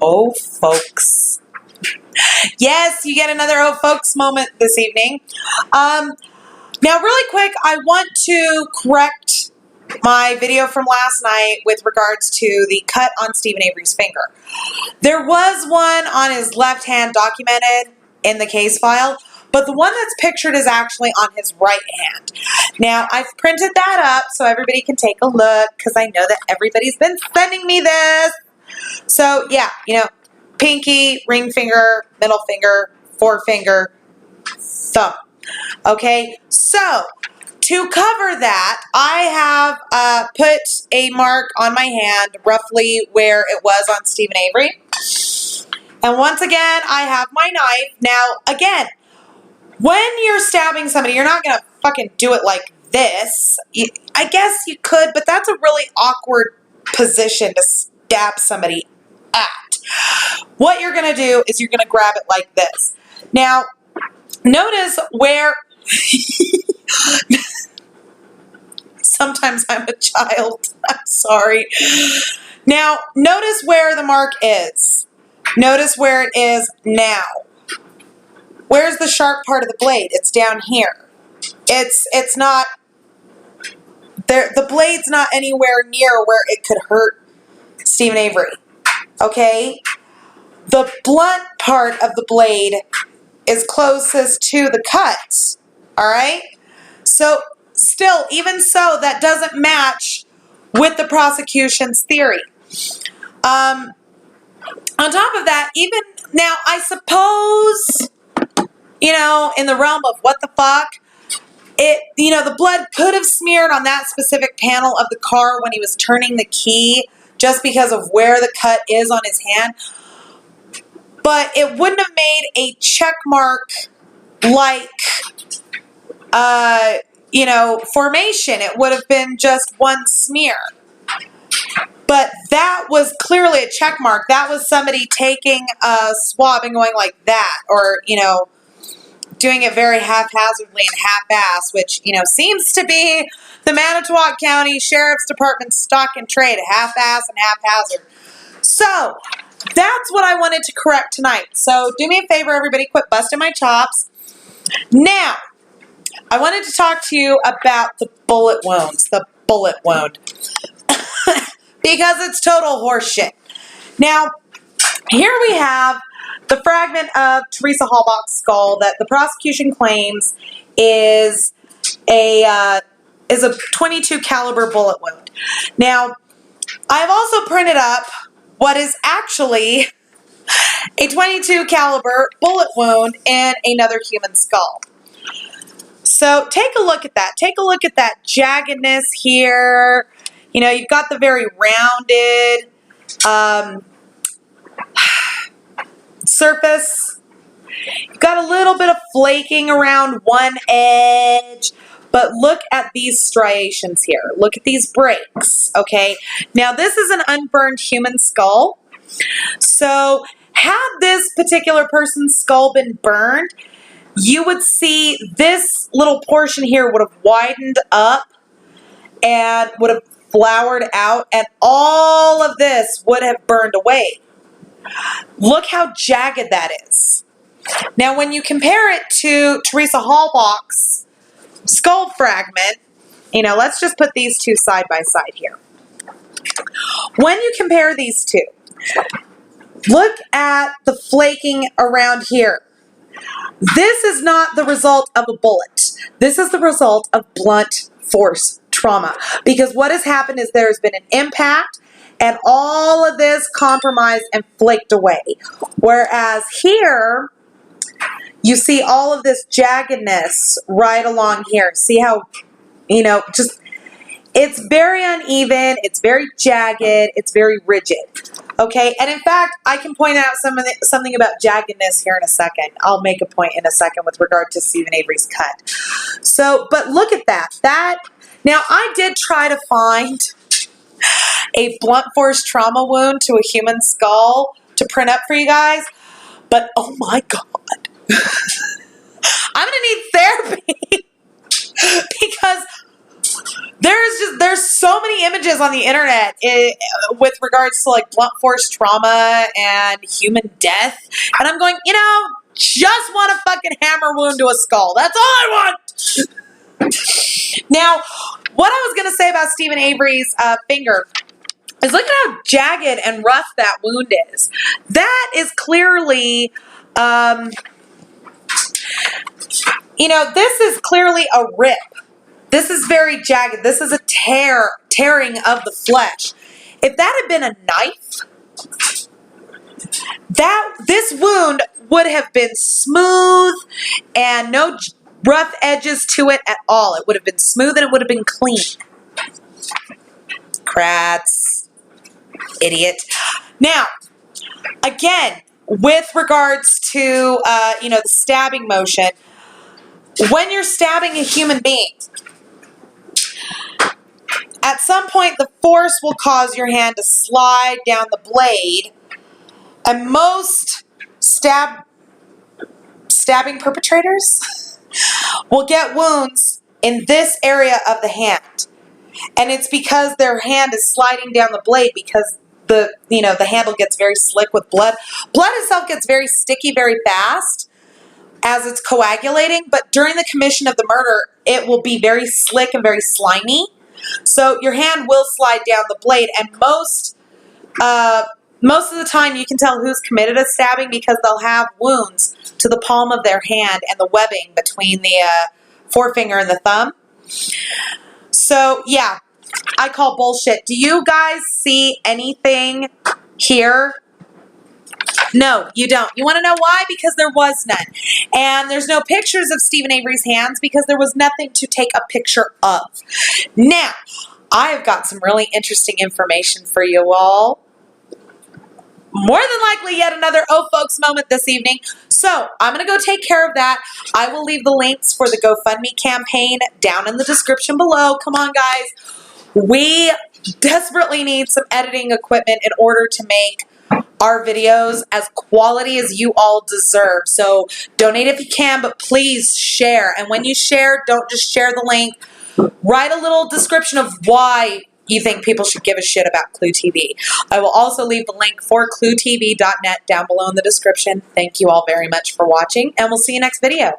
Oh, folks. Yes, you get another oh, folks moment this evening. Now, really quick, I want to correct my video from last night with regards to the cut on Stephen Avery's finger. There was one on his left hand documented in the case file, but the one that's pictured is actually on his right hand. Now, I've printed that up so everybody can take a look because I know that everybody's been sending me this. So, yeah, pinky, ring finger, middle finger, forefinger, thumb. Okay, so to cover that, I have put a mark on my hand roughly where it was on Stephen Avery. And once again, I have my knife. Now, again, when you're stabbing somebody, you're not going to fucking do it like this. I guess you could, but that's a really awkward position to stab somebody at. What you're going to do is you're going to grab it like this. Now, notice where... Sometimes I'm a child. I'm sorry. Now, notice where the mark is. Notice where it is now. Where's the sharp part of the blade? It's down here. It's not there. The blade's not anywhere near where it could hurt Stephen Avery. Okay? The blunt part of the blade is closest to the cut. All right? So, still, even so, that doesn't match with the prosecution's theory. On top of that, even now, I suppose, in the realm of what the fuck, the blood could have smeared on that specific panel of the car when he was turning the key just because of where the cut is on his hand. But it wouldn't have made a check mark like, formation. It would have been just one smear. But that was clearly a check mark. That was somebody taking a swab and going like that, or, doing it very haphazardly and half-assed, which, seems to be the Manitowoc County Sheriff's Department's stock and trade, half-ass and haphazard. So, that's what I wanted to correct tonight. So, do me a favor, everybody, quit busting my chops. Now, I wanted to talk to you about the bullet wounds, the bullet wound, because it's total horseshit. Now, here we have the fragment of Teresa Halbach's skull that the prosecution claims is a 22 caliber bullet wound. Now, I've also printed up what is actually a 22 caliber bullet wound in another human skull. So take a look at that. Take a look at that jaggedness here. You've got the very rounded surface. You've got a little bit of flaking around one edge. But look at these striations here. Look at these breaks, okay? Now, this is an unburned human skull. So, had this particular person's skull been burned, you would see this little portion here would have widened up and would have flowered out, and all of this would have burned away. Look how jagged that is. Now, when you compare it to Teresa Halbach's skull fragment, let's just put these two side by side here. When you compare these two, look at the flaking around here. This is not the result of a bullet. This is the result of blunt force trauma. Because what has happened is there's been an impact and all of this compromised and flaked away. Whereas here, you see all of this jaggedness right along here. See how, it's very uneven, it's very jagged, it's very rigid. Okay, and in fact, I can point out something about jaggedness here in a second. I'll make a point in a second with regard to Stephen Avery's cut. So, but look at that. Now, I did try to find a blunt force trauma wound to a human skull to print up for you guys, but oh my God. I'm going to need therapy because there's so many images on the internet with regards to like blunt force trauma and human death, and I'm going, just want a fucking hammer wound to a skull. That's all I want. Now, what I was gonna say about Stephen Avery's finger is look at how jagged and rough that wound is. That is clearly, this is clearly a rip. This is very jagged. This is a tearing of the flesh. If that had been a knife, this wound would have been smooth and no rough edges to it at all. It would have been smooth and it would have been clean. Kratz. Idiot. Now, again, with regards to, the stabbing motion, when you're stabbing a human being, at some point the force will cause your hand to slide down the blade, and most stabbing perpetrators will get wounds in this area of the hand. And it's because their hand is sliding down the blade because the handle gets very slick with blood. Blood itself gets very sticky very fast as it's coagulating, but during the commission of the murder, it will be very slick and very slimy. So your hand will slide down the blade, and most of the time you can tell who's committed a stabbing because they'll have wounds to the palm of their hand and the webbing between the forefinger and the thumb. So, yeah, I call bullshit. Do you guys see anything here? No, you don't. You want to know why? Because there was none. And there's no pictures of Stephen Avery's hands because there was nothing to take a picture of. Now, I have got some really interesting information for you all. More than likely yet another Oh Folks moment this evening. So I'm going to go take care of that. I will leave the links for the GoFundMe campaign down in the description below. Come on, guys. We desperately need some editing equipment in order to make our videos as quality as you all deserve. So donate if you can, but please share. And when you share, don't just share the link. Write a little description of why you think people should give a shit about Clue TV. I will also leave the link for cluetv.net down below in the description. Thank you all very much for watching, and we'll see you next video.